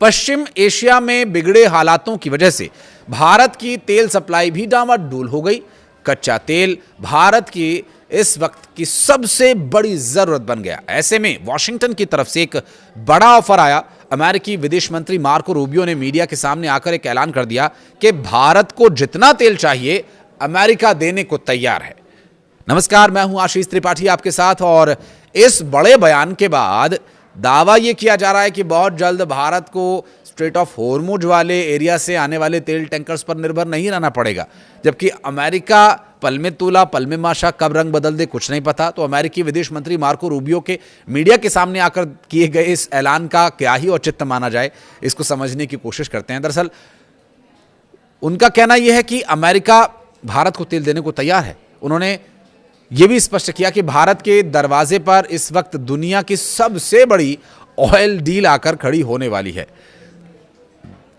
पश्चिम Asia में बिगड़े हालातों की वजह से भारत की तेल सप्लाई भी डामाडोल हो गई। कच्चा तेल भारत की इस वक्त की सबसे बड़ी जरूरत बन गया। ऐसे में वॉशिंगटन की तरफ से एक बड़ा ऑफर आया। अमेरिकी विदेश मंत्री मार्को रूबियो ने मीडिया के सामने आकर एक ऐलान कर दिया कि भारत को जितना तेल चाहिए अमेरिका देने को तैयार है। नमस्कार, मैं हूं आशीष त्रिपाठी आपके साथ, और इस बड़े बयान के बाद दावा यह किया जा रहा है कि बहुत जल्द भारत को स्ट्रेट ऑफ होर्मुज वाले एरिया से आने वाले तेल टैंकर्स पर निर्भर नहीं रहना पड़ेगा। जबकि अमेरिका पल में तूला पल में माशा, कब रंग बदल दे कुछ नहीं पता। तो अमेरिकी विदेश मंत्री मार्को रूबियो के मीडिया के सामने आकर किए गए इस ऐलान का क्या ही औचित्य माना जाए, इसको समझने की कोशिश करते हैं। दरअसल उनका कहना यह है कि अमेरिका भारत को तेल देने को तैयार है। उन्होंने यह भी स्पष्ट किया कि भारत के दरवाजे पर इस वक्त दुनिया की सबसे बड़ी ऑयल डील आकर खड़ी होने वाली है।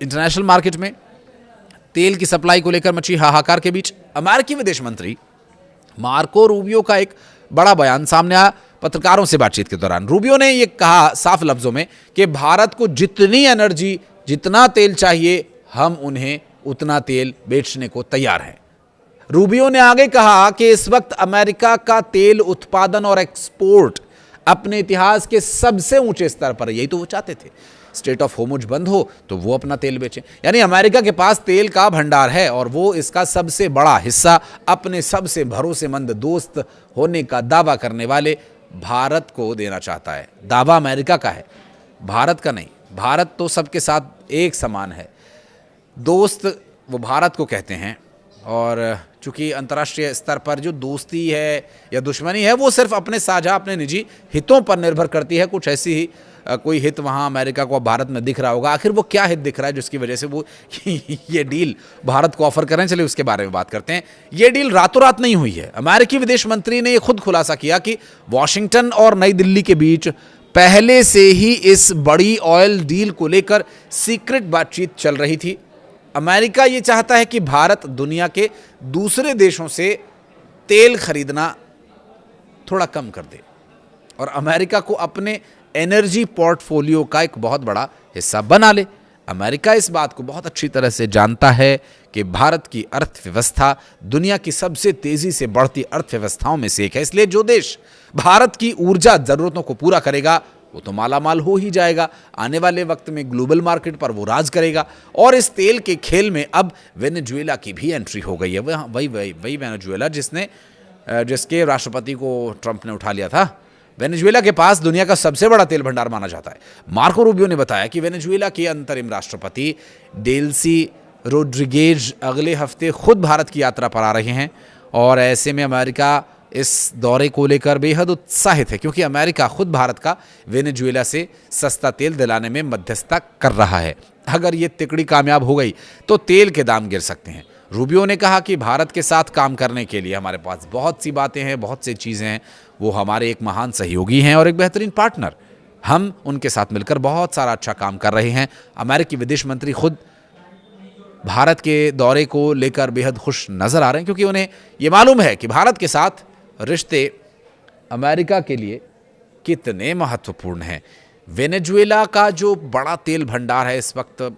इंटरनेशनल मार्केट में तेल की सप्लाई को लेकर मची हाहाकार के बीच अमेरिकी विदेश मंत्री मार्को रूबियो का एक बड़ा बयान सामने आया। पत्रकारों से बातचीत के दौरान रूबियो ने यह कहा साफ लफ्जों में कि भारत को जितनी एनर्जी, जितना तेल चाहिए, हम उन्हें उतना तेल बेचने को तैयार हैं। रूबियो ने आगे कहा कि इस वक्त अमेरिका का तेल उत्पादन और एक्सपोर्ट अपने इतिहास के सबसे ऊंचे स्तर पर है। यही तो वो चाहते थे, स्ट्रेट ऑफ होर्मुज बंद हो तो वो अपना तेल बेचें। यानी अमेरिका के पास तेल का भंडार है और वो इसका सबसे बड़ा हिस्सा अपने सबसे भरोसेमंद दोस्त होने का दावा करने वाले भारत को देना चाहता है। दावा अमेरिका का है, भारत का नहीं। भारत तो सबके साथ एक समान है। दोस्त वो भारत को कहते हैं, और चूंकि अंतर्राष्ट्रीय स्तर पर जो दोस्ती है या दुश्मनी है वो सिर्फ अपने साझा, अपने निजी हितों पर निर्भर करती है। कुछ ऐसी ही कोई हित वहाँ अमेरिका को भारत में दिख रहा होगा। आखिर वो क्या हित दिख रहा है जिसकी वजह से वो ये डील भारत को ऑफर कर रहे हैं? चलिए उसके बारे में बात करते हैं। ये डील रातों रात नहीं हुई है। अमेरिकी विदेश मंत्री ने ये खुद खुलासा किया कि वॉशिंगटन और नई दिल्ली के बीच पहले से ही इस बड़ी ऑयल डील को लेकर सीक्रेट बातचीत चल रही थी। अमेरिका ये चाहता है कि भारत दुनिया के दूसरे देशों से तेल खरीदना थोड़ा कम कर दे और अमेरिका को अपने एनर्जी पोर्टफोलियो का एक बहुत बड़ा हिस्सा बना ले। अमेरिका इस बात को बहुत अच्छी तरह से जानता है कि भारत की अर्थव्यवस्था दुनिया की सबसे तेजी से बढ़ती अर्थव्यवस्थाओं में से एक है। इसलिए जो देश भारत की ऊर्जा जरूरतों को पूरा करेगा वो तो मालामाल हो ही जाएगा। आने वाले वक्त में ग्लोबल मार्केट पर वो राज करेगा। और इस तेल के खेल में अब वेनेजुएला की भी एंट्री हो गई है। वही वेनेजुएला जिसके राष्ट्रपति को ट्रंप ने उठा लिया था। वेनेजुएला के पास दुनिया का सबसे बड़ा तेल भंडार माना जाता है। मार्को रूबियो ने बताया कि वेनेजुएला के अंतरिम राष्ट्रपति डेल्सी रोड्रिगेज अगले हफ्ते खुद भारत की यात्रा पर आ रहे हैं, और ऐसे में अमेरिका इस दौरे को लेकर बेहद उत्साहित है, क्योंकि अमेरिका खुद भारत का वेनेजुएला से सस्ता तेल दिलाने में मध्यस्थता कर रहा है। अगर ये तिकड़ी कामयाब हो गई तो तेल के दाम गिर सकते हैं। रूबियो ने कहा कि भारत के साथ काम करने के लिए हमारे पास बहुत सी बातें हैं, बहुत सी चीज़ें हैं। वो हमारे एक महान सहयोगी हैं और एक बेहतरीन पार्टनर। हम उनके साथ मिलकर बहुत सारा अच्छा काम कर रहे हैं। अमेरिकी विदेश मंत्री खुद भारत के दौरे को लेकर बेहद खुश नजर आ रहे हैं, क्योंकि उन्हें ये मालूम है कि भारत के साथ रिश्ते अमेरिका के लिए कितने महत्वपूर्ण हैं। वेनेजुएला का जो बड़ा तेल भंडार है इस वक्त,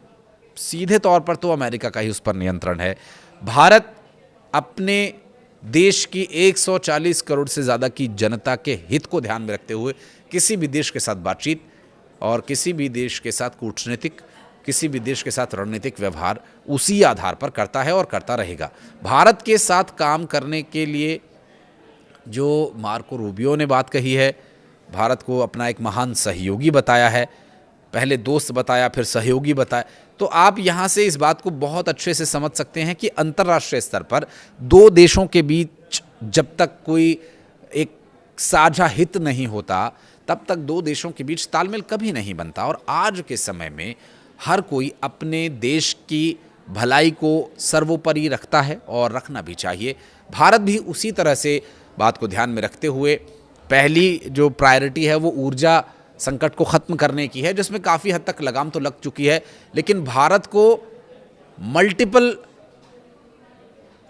सीधे तौर पर तो अमेरिका का ही उस पर नियंत्रण है। भारत अपने देश की 140 करोड़ से ज़्यादा की जनता के हित को ध्यान में रखते हुए किसी भी देश के साथ बातचीत और किसी भी देश के साथ कूटनीतिक, किसी भी देश के साथ रणनीतिक व्यवहार उसी आधार पर करता है और करता रहेगा। भारत के साथ काम करने के लिए जो मार्को रूबियो ने बात कही है, भारत को अपना एक महान सहयोगी बताया है, पहले दोस्त बताया फिर सहयोगी बताया, तो आप यहाँ से इस बात को बहुत अच्छे से समझ सकते हैं कि अंतर्राष्ट्रीय स्तर पर दो देशों के बीच जब तक कोई एक साझा हित नहीं होता तब तक दो देशों के बीच तालमेल कभी नहीं बनता। और आज के समय में हर कोई अपने देश की भलाई को सर्वोपरि रखता है और रखना भी चाहिए। भारत भी उसी तरह से बात को ध्यान में रखते हुए पहली जो प्रायोरिटी है वो ऊर्जा संकट को ख़त्म करने की है, जिसमें काफ़ी हद तक लगाम तो लग चुकी है। लेकिन भारत को मल्टीपल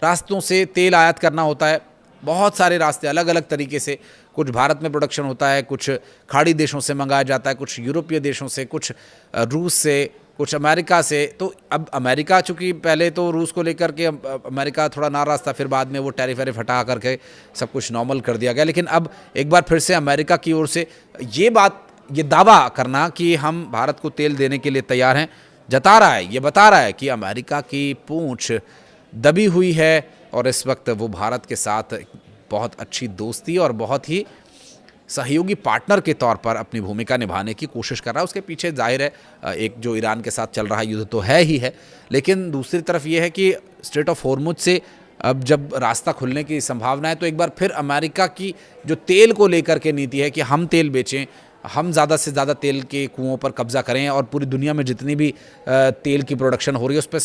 रास्तों से तेल आयात करना होता है। बहुत सारे रास्ते अलग अलग तरीके से, कुछ भारत में प्रोडक्शन होता है, कुछ खाड़ी देशों से मंगाया जाता है, कुछ यूरोपीय देशों से, कुछ रूस से, कुछ अमेरिका से। तो अब अमेरिका चूँकि पहले तो रूस को लेकर के अमेरिका थोड़ा नाराज़ था, फिर बाद में वो टैरिफ वैरिफ हटा करके सब कुछ नॉर्मल कर दिया गया। लेकिन अब एक बार फिर से अमेरिका की ओर से ये दावा करना कि हम भारत को तेल देने के लिए तैयार हैं, जता रहा है, ये बता रहा है कि अमेरिका की पूंछ दबी हुई है और इस वक्त वो भारत के साथ बहुत अच्छी दोस्ती और बहुत ही सहयोगी पार्टनर के तौर पर अपनी भूमिका निभाने की कोशिश कर रहा है। उसके पीछे जाहिर है एक जो ईरान के साथ चल रहा है युद्ध तो है ही है, लेकिन दूसरी तरफ ये है कि स्ट्रेट ऑफ हॉर्मुज से अब जब रास्ता खुलने की संभावना है तो एक बार फिर अमेरिका की जो तेल को लेकर के नीति है कि हम तेल बेचें, हम ज़्यादा से ज़्यादा तेल के कुओं पर कब्जा करें और पूरी दुनिया में जितनी भी तेल की प्रोडक्शन हो रही है उस पर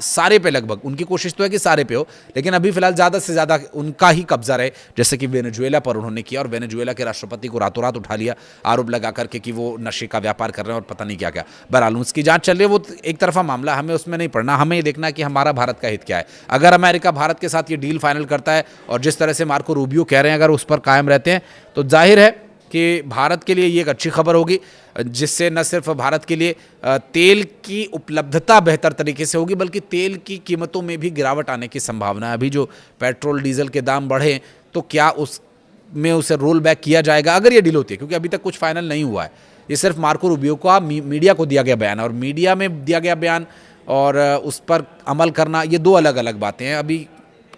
सारे पे लगभग, उनकी कोशिश तो है कि सारे पे हो, लेकिन अभी फिलहाल ज़्यादा से ज़्यादा उनका ही कब्जा रहे, जैसे कि वेनेजुएला पर उन्होंने किया और वेनेजुएला के राष्ट्रपति को रातों रात उठा लिया आरोप लगा करके कि वो नशे का व्यापार कर रहे हैं और पता नहीं क्या क्या। बहरहाल उसकी जाँच चल रही है, वो एक तरफा मामला, हमें उसमें नहीं पड़ना, हमें ये देखना है कि हमारा भारत का हित क्या है। अगर अमेरिका भारत के साथ ये डील फाइनल करता है और जिस तरह से मार्को रूबियो कह रहे हैं अगर उस पर कायम रहते हैं तो जाहिर है कि भारत के लिए ये एक अच्छी खबर होगी, जिससे न सिर्फ भारत के लिए तेल की उपलब्धता बेहतर तरीके से होगी बल्कि तेल की कीमतों में भी गिरावट आने की संभावना है। अभी जो पेट्रोल डीजल के दाम बढ़े तो क्या उसमें उसे रोल बैक किया जाएगा अगर ये डील होती है, क्योंकि अभी तक कुछ फाइनल नहीं हुआ है। ये सिर्फ मार्को रूबियो का मीडिया को दिया गया बयान है और मीडिया में दिया गया बयान और उस पर अमल करना ये दो अलग अलग बातें हैं। अभी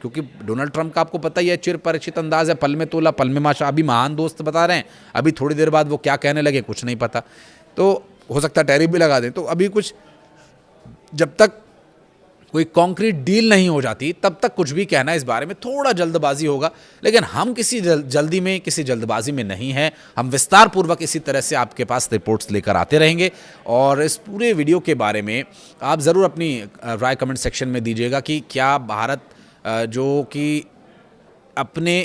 क्योंकि डोनाल्ड ट्रंप का आपको पता ही है चिर परिचित अंदाज है, पल में तोला पल में माशा, अभी महान दोस्त बता रहे हैं, अभी थोड़ी देर बाद वो क्या कहने लगे कुछ नहीं पता, तो हो सकता है टैरिफ भी लगा दें। तो अभी कुछ जब तक कोई कॉन्क्रीट डील नहीं हो जाती तब तक कुछ भी कहना इस बारे में थोड़ा जल्दबाजी होगा, लेकिन हम किसी जल्दी में किसी जल्दबाजी में नहीं हैं। हम विस्तार पूर्वक इसी तरह से आपके पास रिपोर्ट्स लेकर आते रहेंगे और इस पूरे वीडियो के बारे में आप ज़रूर अपनी राय कमेंट सेक्शन में दीजिएगा कि क्या भारत जो कि अपने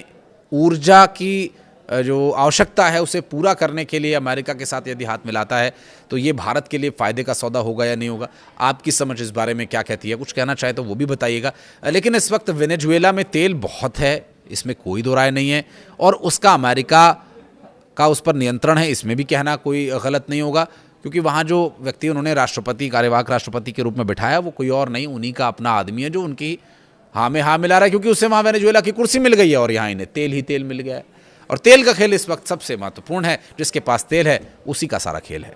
ऊर्जा की जो आवश्यकता है उसे पूरा करने के लिए अमेरिका के साथ यदि हाथ मिलाता है तो ये भारत के लिए फ़ायदे का सौदा होगा या नहीं होगा। आपकी समझ इस बारे में क्या कहती है, कुछ कहना चाहे तो वो भी बताइएगा। लेकिन इस वक्त वेनेजुएला में तेल बहुत है, इसमें कोई दो राय नहीं है और उसका अमेरिका का उस पर नियंत्रण है, इसमें भी कहना कोई गलत नहीं होगा, क्योंकि वहाँ जो व्यक्ति उन्होंने राष्ट्रपति कार्यवाहक राष्ट्रपति के रूप में बिठाया वो कोई और नहीं, उन्हीं का अपना आदमी है जो उनकी हाँ में हाँ मिला रहा है, क्योंकि उससे वहाँ वेनेजुएला की कुर्सी मिल गई है और यहाँ इन्हें तेल ही तेल मिल गया है। और तेल का खेल इस वक्त सबसे महत्वपूर्ण है, जिसके पास तेल है उसी का सारा खेल है।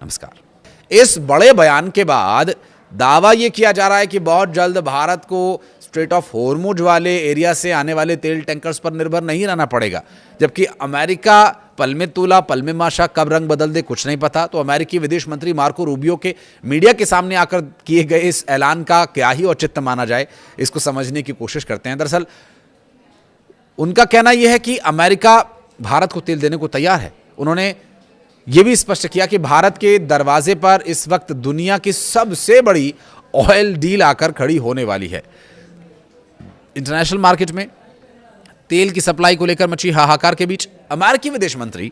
नमस्कार। इस बड़े बयान के बाद दावा ये किया जा रहा है कि बहुत जल्द भारत को स्ट्रेट ऑफ हॉर्मुज वाले एरिया से आने वाले तेल टैंकर्स पर निर्भर नहीं रहना पड़ेगा, जबकि अमेरिका पल में तूला पल में माशा कब रंग बदल दे कुछ नहीं पता। तो अमेरिकी विदेश मंत्री मार्को रूबियो के मीडिया के सामने आकर किए गए इस ऐलान का क्या ही औचित्य माना जाए, इसको समझने की कोशिश करते हैं। दरअसल उनका कहना यह है कि अमेरिका भारत को तेल देने को तैयार है। उन्होंने ये भी स्पष्ट किया कि भारत के दरवाजे पर इस वक्त दुनिया की सबसे बड़ी ऑयल डील आकर खड़ी होने वाली है। इंटरनेशनल मार्केट में तेल की सप्लाई को लेकर मची हाहाकार के बीच अमेरिकी विदेश मंत्री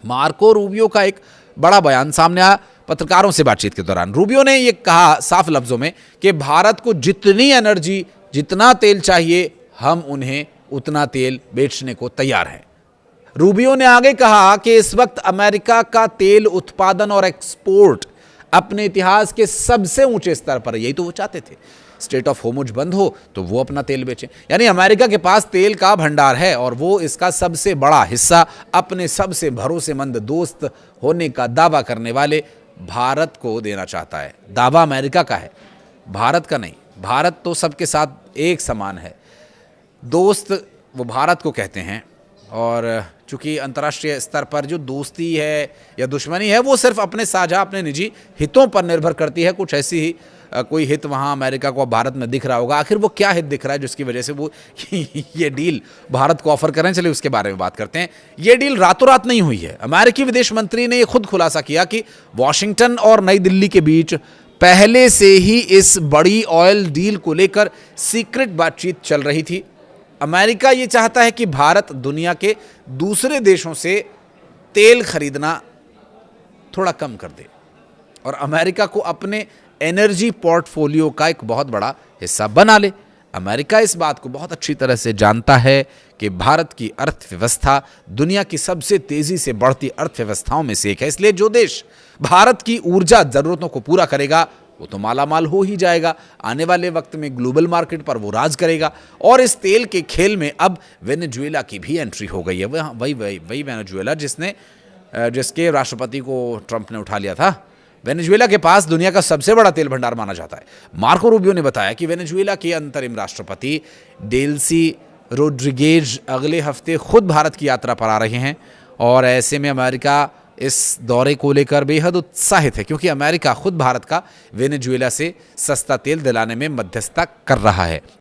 मार्को रूबियो का एक बड़ा बयान सामने आया। पत्रकारों से बातचीत के दौरान रूबियो ने यह कहा साफ लफ्जों में कि भारत को जितनी एनर्जी जितना तेल चाहिए हम उन्हें उतना तेल बेचने को तैयार हैं। रूबियो ने आगे कहा कि इस वक्त अमेरिका का तेल उत्पादन और एक्सपोर्ट अपने इतिहास के सबसे ऊंचे स्तर पर है, यही तो वो चाहते थे। स्ट्रेट ऑफ हॉर्मुज बंद हो तो वो अपना तेल बेचें, यानी अमेरिका के पास तेल का भंडार है और वो इसका सबसे बड़ा हिस्सा अपने सबसे भरोसेमंद दोस्त होने का दावा करने वाले भारत को देना चाहता है। दावा अमेरिका का है, भारत का नहीं। भारत तो सबके साथ एक समान है, दोस्त वो भारत को कहते हैं। और चूंकि अंतर्राष्ट्रीय स्तर पर जो दोस्ती है या दुश्मनी है वो सिर्फ अपने साझा अपने निजी हितों पर निर्भर करती है। कुछ ऐसी ही कोई हित वहाँ अमेरिका को भारत में दिख रहा होगा। आखिर वो क्या हित दिख रहा है जिसकी वजह से वो ये डील भारत को ऑफर करें, चलिए उसके बारे में बात करते हैं। ये डील रातों रात नहीं हुई है। अमेरिकी विदेश मंत्री ने ये खुद खुलासा किया कि वॉशिंगटन और नई दिल्ली के बीच पहले से ही इस बड़ी ऑयल डील को लेकर सीक्रेट बातचीत चल रही थी। अमेरिका ये चाहता है कि भारत दुनिया के दूसरे देशों से तेल खरीदना थोड़ा कम कर दे और अमेरिका को अपने एनर्जी पोर्टफोलियो का एक बहुत बड़ा हिस्सा बना ले। अमेरिका इस बात को बहुत अच्छी तरह से जानता है कि भारत की अर्थव्यवस्था दुनिया की सबसे तेजी से बढ़ती अर्थव्यवस्थाओं में से एक है। इसलिए जो देश भारत की ऊर्जा जरूरतों को पूरा करेगा वो तो मालामाल हो ही जाएगा। आने वाले वक्त में ग्लोबल मार्केट पर वो राज करेगा। और इस तेल के खेल में अब वेनेजुएला की भी एंट्री हो गई है। वही वेनेजुएला जिसके राष्ट्रपति को ट्रंप ने उठा लिया था। वेनेजुएला के पास दुनिया का सबसे बड़ा तेल भंडार माना जाता है। मार्को रूबियो ने बताया कि वेनेजुएला के अंतरिम राष्ट्रपति डेल्सी रोड्रिगेज अगले हफ्ते खुद भारत की यात्रा पर आ रहे हैं और ऐसे में अमेरिका इस दौरे को लेकर बेहद उत्साहित है, क्योंकि अमेरिका खुद भारत का वेनेजुएला से सस्ता तेल दिलाने में मध्यस्थता कर रहा है।